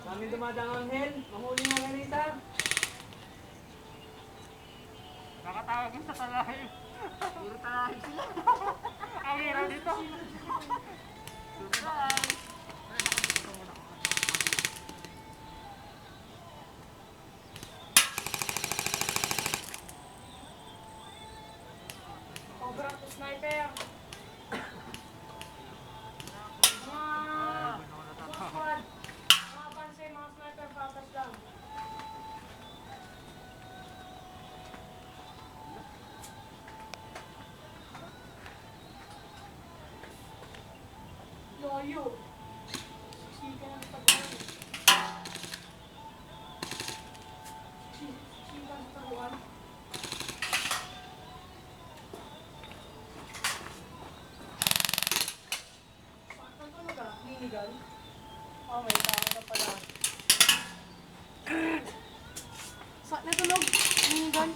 Kami dumadang Angel, mahuli nga ganita. Nakatawag yung sa talahi. Puro talahi sila. Ang hirap dito. Cobra to sniper. Loyo. Sika ng taguan. Sika ng taguan. Saan talaga? Minigun? Oh, may tao na pala. Saan natulog? Minigun?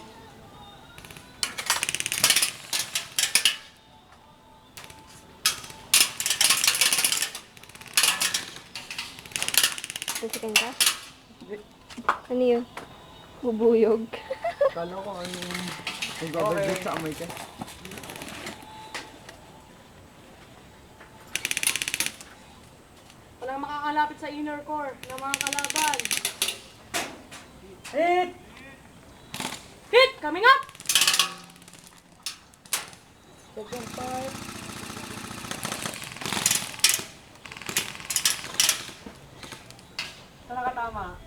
Nasikan ka? Ano yun? Bubuyog. Kala ko ano yung gagawin sa amay ka. Walang makakalapit sa inner core ng mga kalaban. Hit! Hit! Coming up! Second part. Talaga tama.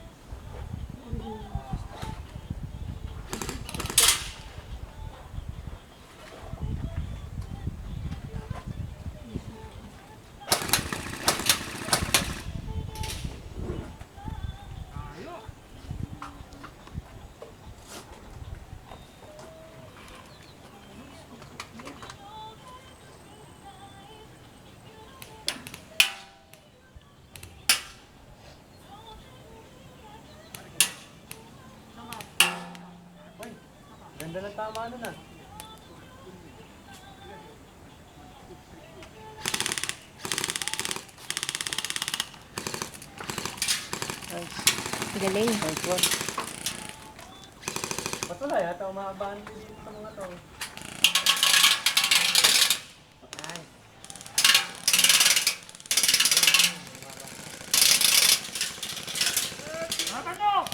Ganda ng tama nun ah. Galing. Nice one. Ba't wala yata umaabahan dito sa mga to? Nice. Matano!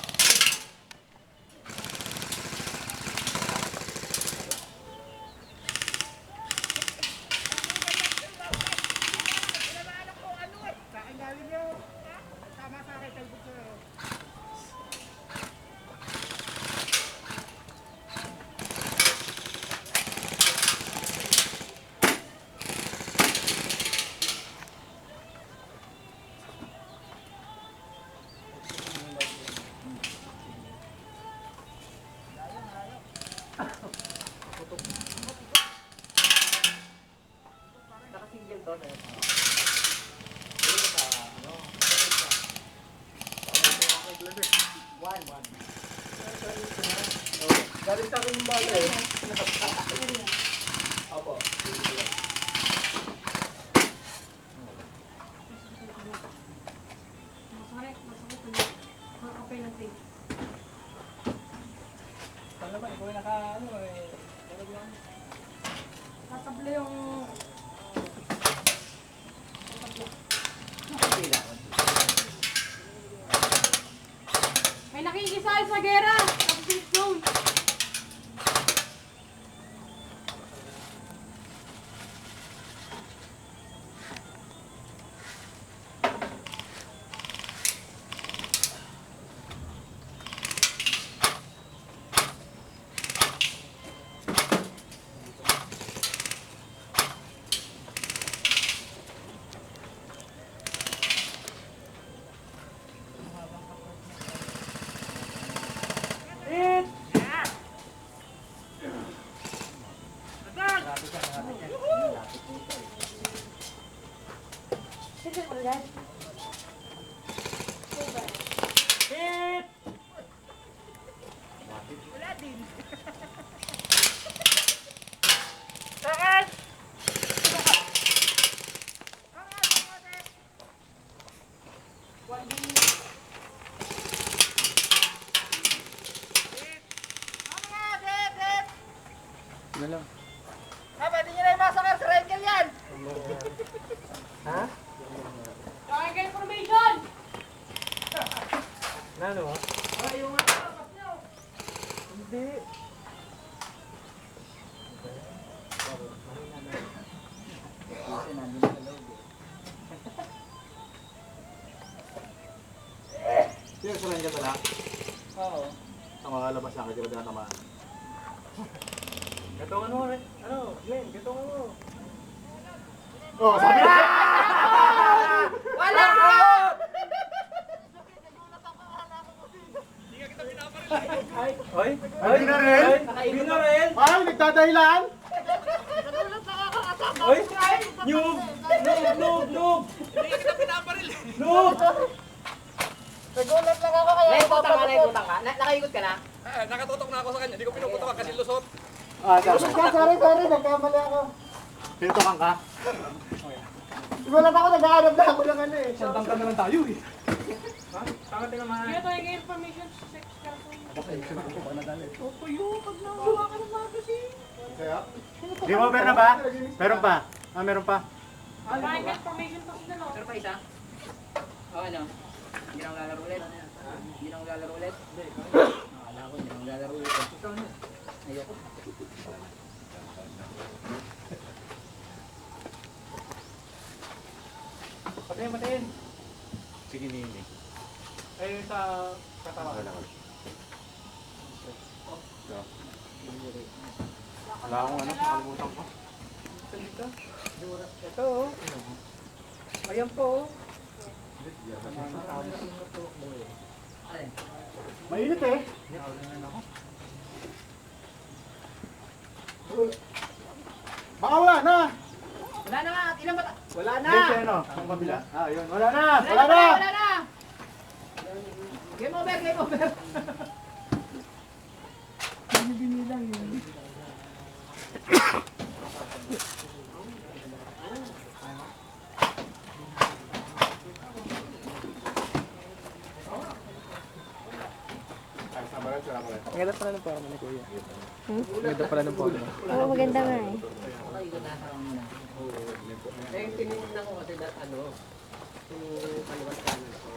Naka-single to na yun. One. Galing sa akin yung bala eh. Opo. Masakit ulit. Okay na tayo. Saan naman, ikaw yung naka-ano eh. Dalag lang. Tatable yung... May nakikisal sa gera! Sa safe zone! na lang. Pwede nyo na imasakar sa Renkel yan! Ha? Triangle formation! Nano? Ay, yung dapat nyo. Hindi. Sino sa rin ka pala? Oo. Ang makalabas lang, hindi ko tinatamaan. Gatungan mo, ano, Glenn, gatungan mo. Oh, sabi na! Wala ko! Oy! Ay, Binarel? Binarel! Ay, nagdadahilan? Oy! Noob! Noob! Noob! Nagulat lang ako kaya. Naikutang ka? Nakaikot ka na? Nakatutok na ako sa kanya, hindi ko pinuputok kasi lusot. Ah, sorry, nagkamali ako. Pinutokan ka? Gulat ako, nag-aanap na ako ng ano eh. Sandang ka naman tayo eh. Tama tinamaan. Kaya triangle formation, 6 carton. Opo yun, pag nakakuha ka ng magazine. Kaya? Di mo meron na ba? Meron pa? Ah, meron pa? Triangle formation kasi na no. Pero pa isa? O ano? Hindi na ako lalaro ulit? Hindi na ako lalaro ulit? Akala ko hindi na ako lalaro ulit. Ayoko. Patayin. Sige, Nini. Eh, sa katawan. Wala akong ano, nakalimutan ko. Ito oh. Ayan po oh. Alin? Mainit eh. Baka wala na. Wala na nga! Ilan ba? Wala na. Hindi, ano? Ang kabila. Ah, yun. Wala na. Wala na! Wala na! Game over! Game over! Ang ganda pala ng forma ni Kuya. Ang ganda pala ng forma. Oo, maganda nga eh. Ikot na sa muna. Eh, tinignan ko kasi ano, yung kaliwat kanan ko.